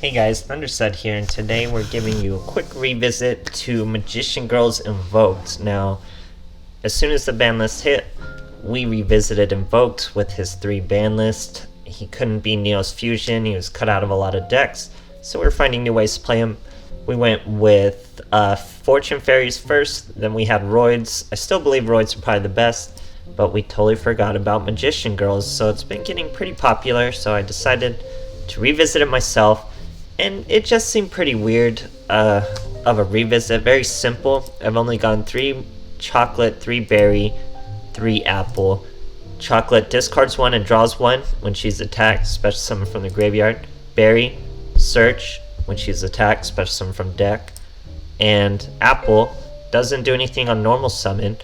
Hey guys, THUNDERSTUD here, and today we're giving you a quick revisit to Magician Girls Invoked. Now, as soon as the ban list hit, we revisited Invoked with his 3 ban list. He couldn't be Neo's Fusion, he was cut out of a lot of decks, so we're finding new ways to play him. We went with Fortune Fairies first, then we had Roids. I still believe Roids are probably the best, but we totally forgot about Magician Girls, so it's been getting pretty popular, so I decided to revisit it myself. And it just seemed pretty weird of a revisit. Very simple. I've only gone 3 chocolate, 3 berry, 3 apple. Chocolate discards 1 and draws 1 when she's attacked, special summon from the graveyard. Berry, search when she's attacked, special summon from deck. And apple doesn't do anything on normal summon,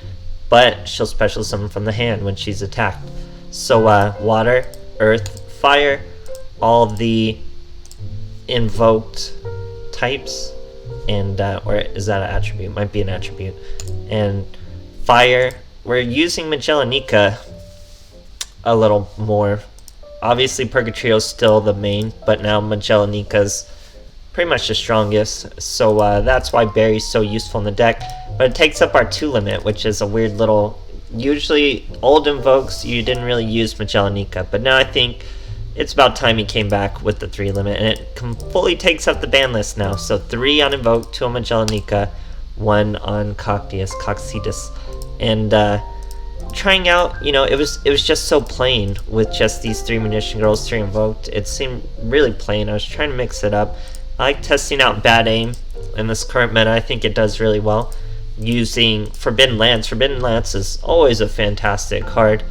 but she'll special summon from the hand when she's attacked. So water, earth, fire, all the invoked types, and or is that an attribute? Might be an attribute. And fire, we're using Magellanica a little more. Obviously Purgatrio's still the main, but now Magellanica's pretty much the strongest, so that's why Berry's so useful in the deck. But it takes up our 2 limit, which is a weird little, usually old invokes you didn't really use Magellanica, but now I think it's about time he came back with the 3 limit, and it fully takes up the ban list now. So 3 on Invoke, 2 on Magellanica, 1 on Coxitus. And trying out, you know, it was just so plain with just these 3 Magician Girls, 3 Invoked. It seemed really plain. I was trying to mix it up. I like testing out Bad Aim in this current meta. I think it does really well. Using Forbidden Lance. Forbidden Lance is always a fantastic card.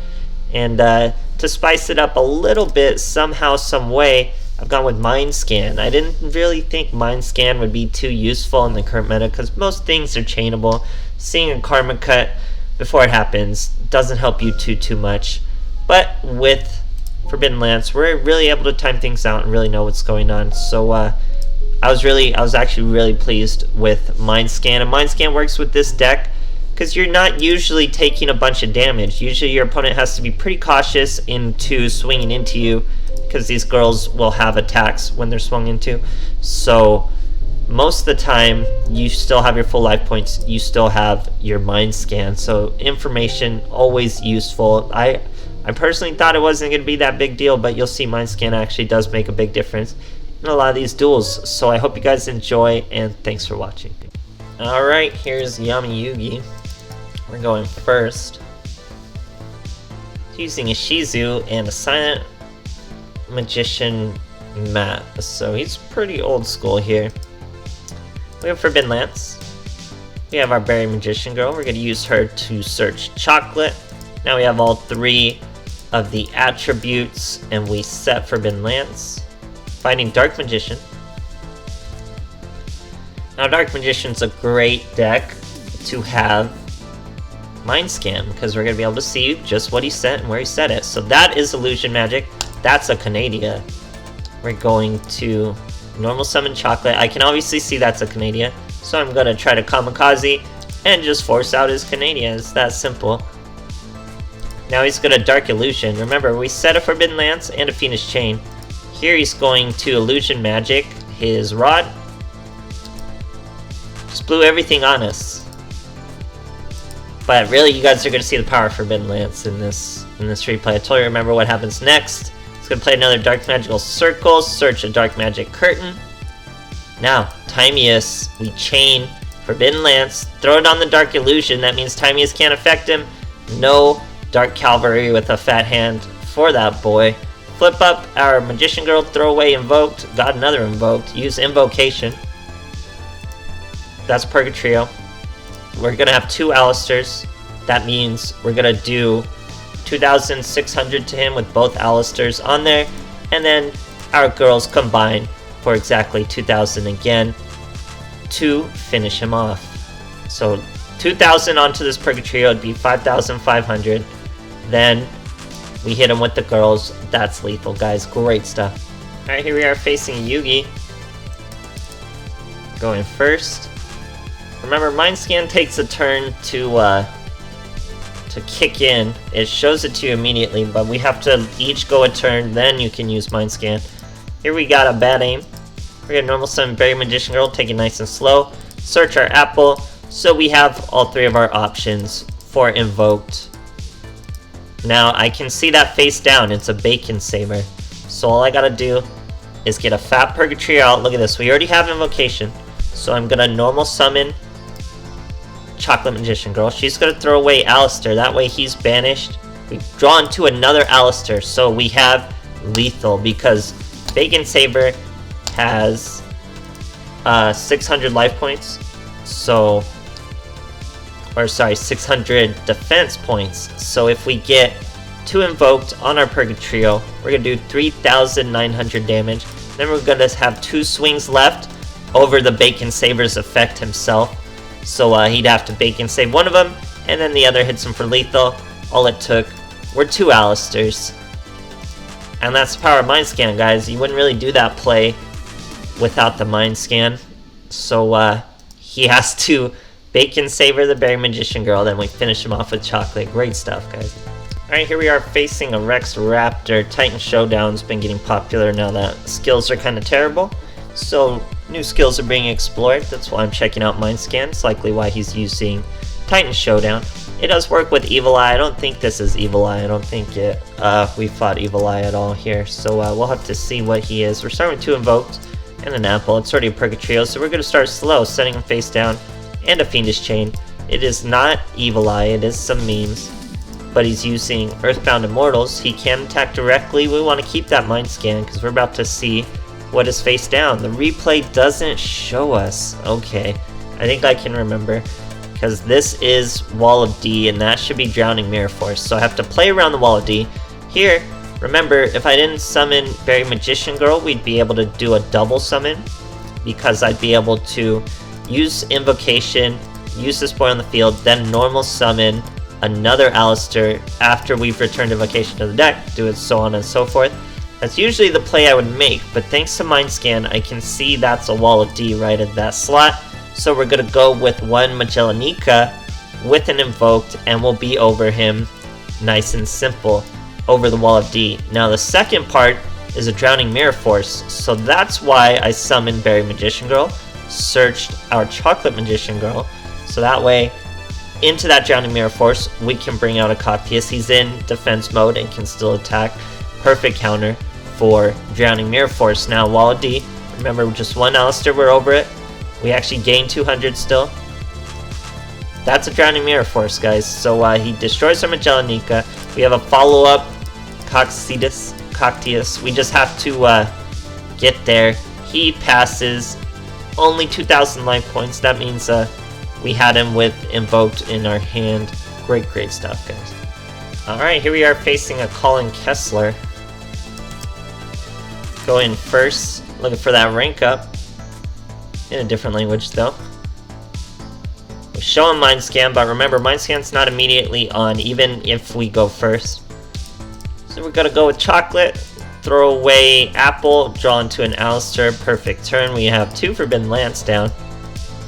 And to spice it up a little bit, somehow, some way, I've gone with Mind Scan. I didn't really think Mind Scan would be too useful in the current meta, because most things are chainable. Seeing a Karma Cut before it happens doesn't help you too much. But with Forbidden Lance, we're really able to time things out and really know what's going on. So I was actually really pleased with Mind Scan. And Mind Scan works with this deck because you're not usually taking a bunch of damage. Usually your opponent has to be pretty cautious into swinging into you, because these girls will have attacks when they're swung into. So most of the time you still have your full life points, you still have your Mind Scan. So information, always useful. I personally thought it wasn't going to be that big deal, but you'll see Mind Scan actually does make a big difference in a lot of these duels. So I hope you guys enjoy, and thanks for watching. Alright, here's Yami Yugi. We're going first, using a Shizu and a Silent Magician Matt. So he's pretty old school here. We have Forbidden Lance. We have our Berry Magician Girl. We're going to use her to search chocolate. Now we have all 3 of the attributes, and we set Forbidden Lance. Finding Dark Magician. Now Dark Magician's a great deck to have Mind Scan, because we're going to be able to see just what he set and where he set it. So that is Illusion Magic. That's a Canadia. We're going to normal summon chocolate. I can obviously see that's a Canadia, so I'm going to try to Kamikaze and just force out his Canadia. It's that simple. Now he's going to Dark Illusion. Remember, we set a Forbidden Lance and a Phoenix Chain. Here he's going to Illusion Magic his Rod. Just blew everything on us. But really, you guys are going to see the power of Forbidden Lance in this replay. I told you, remember what happens next. It's going to play another Dark Magical Circle, search a Dark Magic Curtain. Now, Timeus, we chain Forbidden Lance, throw it on the Dark Illusion. That means Timeus can't affect him. No Dark Cavalry with a fat hand for that boy. Flip up our Magician Girl, throw away Invoked, got another Invoked, use Invocation. That's Purgatrio. We're going to have 2 Alistairs. That means we're going to do 2,600 to him with both Alistairs on there. And then our girls combine for exactly 2,000 again to finish him off. So 2,000 onto this Purgatrio would be 5,500. Then we hit him with the girls. That's lethal, guys. Great stuff. Alright, here we are facing Yugi. Going first. Remember, Mind Scan takes a turn to kick in. It shows it to you immediately, but we have to each go a turn, then you can use Mind Scan. Here we got a Bad Aim. We're gonna normal summon Berry Magician Girl, take it nice and slow. Search our apple, so we have all three of our options for Invoked. Now I can see that face down, it's a Bacon Saver. So all I gotta do is get a Fat Purgatory out. Look at this, we already have Invocation. So I'm gonna normal summon Chocolate Magician Girl. She's gonna throw away Alistair, that way he's banished. We draw into another Alistair, so we have lethal because Bacon Saver has 600 life points, so, or sorry, 600 defense points. So if we get 2 invoked on our Purgatrio, we're gonna do 3,900 damage. Then we're gonna have 2 swings left over the Bacon Saver's effect himself. So he'd have to Bacon Save one of them, and then the other hits him for lethal. All it took were 2 Alistairs. And that's the power of Mind Scan, guys. You wouldn't really do that play without the Mind Scan. So he has to Bacon Saver the Berry Magician Girl, then we finish him off with chocolate. Great stuff, guys. Alright, here we are facing a Rex Raptor. Titan Showdown's been getting popular now that skills are kind of terrible. So new skills are being explored. That's why I'm checking out Mind Scan. It's likely why he's using Titan Showdown. It does work with Evil Eye. I don't think this is Evil Eye. I don't think we fought Evil Eye at all here. So we'll have to see what he is. We're starting with 2 invoked and an apple. It's already a Purgatrio, so we're going to start slow, setting him face down, and a Fiendish Chain. It is not Evil Eye. It is some memes. But he's using Earthbound Immortals. He can attack directly. We want to keep that Mind Scan because we're about to see what is face down. The replay doesn't show us. Okay, I think I can remember. Because this is Wall of D, and that should be Drowning Mirror Force. So I have to play around the Wall of D. Here, remember, if I didn't summon Berry Magician Girl, we'd be able to do a double summon. Because I'd be able to use Invocation, use this boy on the field, then normal summon another Alistair after we've returned Invocation to the deck, do it so on and so forth. That's usually the play I would make, but thanks to Mind Scan, I can see that's a Wall of D right at that slot. So we're going to go with 1 Magellanica with an Invoked, and we'll be over him nice and simple over the Wall of D. Now the second part is a Drowning Mirror Force, so that's why I summoned Berry Magician Girl, searched our Chocolate Magician Girl, so that way into that Drowning Mirror Force we can bring out a Coctius. He's in defense mode and can still attack. Perfect counter for Drowning Mirror Force. Now Wall of D, remember just 1 Alistair, we're over it. We actually gain 200 still. That's a Drowning Mirror Force, guys. So he destroys our Magellanica. We have a follow-up Coctius. We just have to get there. He passes. Only 2,000 life points. That means we had him with Invoked in our hand. Great stuff, guys. Alright, here we are facing a Colin Kessler. Go in first, looking for that rank up. In a different language though. We show him Mind Scan, but remember Mind Scan's not immediately on even if we go first. So we're gonna go with chocolate, throw away apple, draw into an Alistair, perfect turn. We have 2 Forbidden Lance down.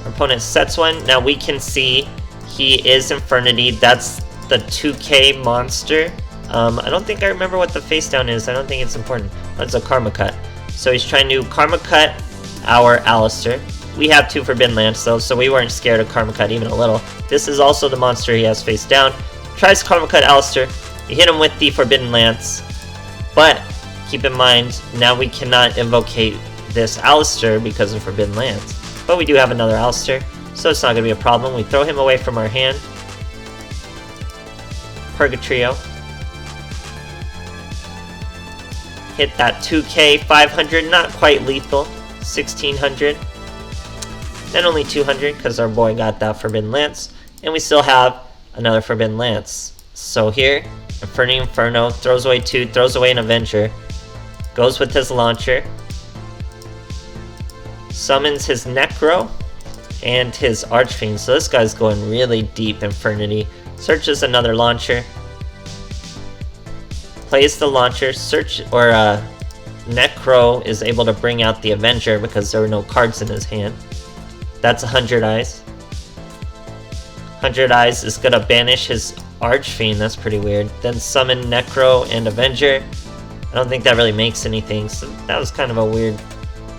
Our opponent sets one. Now we can see he is Infernity. That's the 2k monster. I don't think I remember what the face down is. I don't think it's important. That's a Karma Cut. So he's trying to Karma Cut our Alistair. We have 2 Forbidden Lance though, so we weren't scared of Karma Cut even a little. This is also the monster he has face down. Tries to Karma Cut Alistair. We hit him with the Forbidden Lance. But keep in mind, now we cannot invocate this Alistair because of Forbidden Lance. But we do have another Alistair, so it's not going to be a problem. We throw him away from our hand. Purgatrio. Hit that 2k, 500, not quite lethal. 1600. Then only 200 because our boy got that Forbidden Lance. And we still have another Forbidden Lance. So here, Inferno throws away 2, throws away an Avenger. Goes with his launcher. Summons his Necro and his Archfiend. So this guy's going really deep Infernity. Searches another launcher. Plays the launcher. Necro is able to bring out the Avenger because there were no cards in his hand. That's 100 Eyes. 100 Eyes is going to banish his Archfiend. That's pretty weird. Then summon Necro and Avenger. I don't think that really makes anything, so that was kind of a weird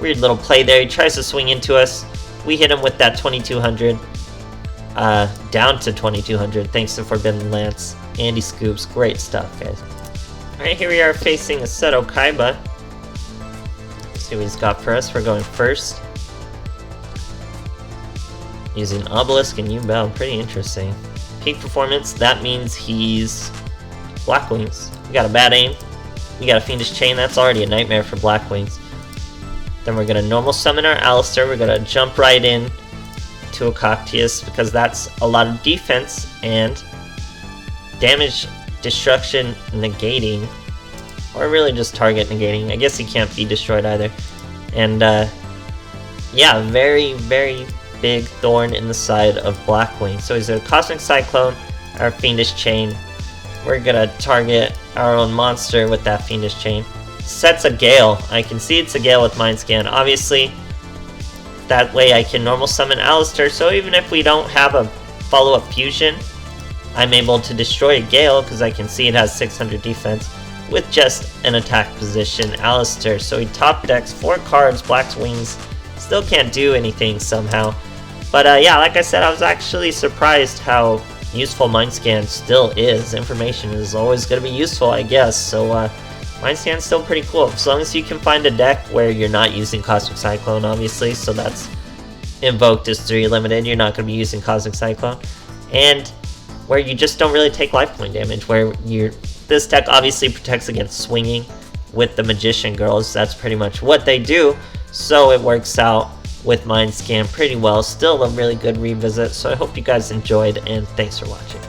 Weird little play there. He tries to swing into us. We hit him with that 2200. Down to 2200 thanks to Forbidden Lance. Andy scoops. Great stuff, guys. Alright, here we are facing a Seto Kaiba. Let's see what he's got for us. We're going first. Using Obelisk and U-Bound. Pretty interesting. Peak performance, that means he's Black Wings. We got a bad aim. We got a Fiendish Chain. That's already a nightmare for Black Wings. Then we're going to normal summon our Alistair. We're going to jump right in to a Coctius because that's a lot of defense and damage, destruction, negating. Or really just target negating. I guess he can't be destroyed either. And yeah, very, very big thorn in the side of Blackwing. So he's a Cosmic Cyclone, our Fiendish Chain. We're gonna target our own monster with that Fiendish Chain. Sets a Gale. I can see it's a Gale with Mind Scan. Obviously, that way I can normal summon Alistair, so even if we don't have a follow-up fusion, I'm able to destroy a Gale because I can see it has 600 defense with just an attack position Alistair. So he top decks 4 cards, Black's Wings. Still can't do anything somehow. But yeah, like I said, I was actually surprised how useful Mind Scan still is. Information is always going to be useful, I guess. So Mind Scan's still pretty cool. As long as you can find a deck where you're not using Cosmic Cyclone, obviously. So that's Invoked is 3 limited. You're not going to be using Cosmic Cyclone. And where you just don't really take life point damage. Where this deck obviously protects against swinging with the Magician Girls. That's pretty much what they do. So it works out with Mind Scan pretty well. Still a really good revisit, so I hope you guys enjoyed, and thanks for watching.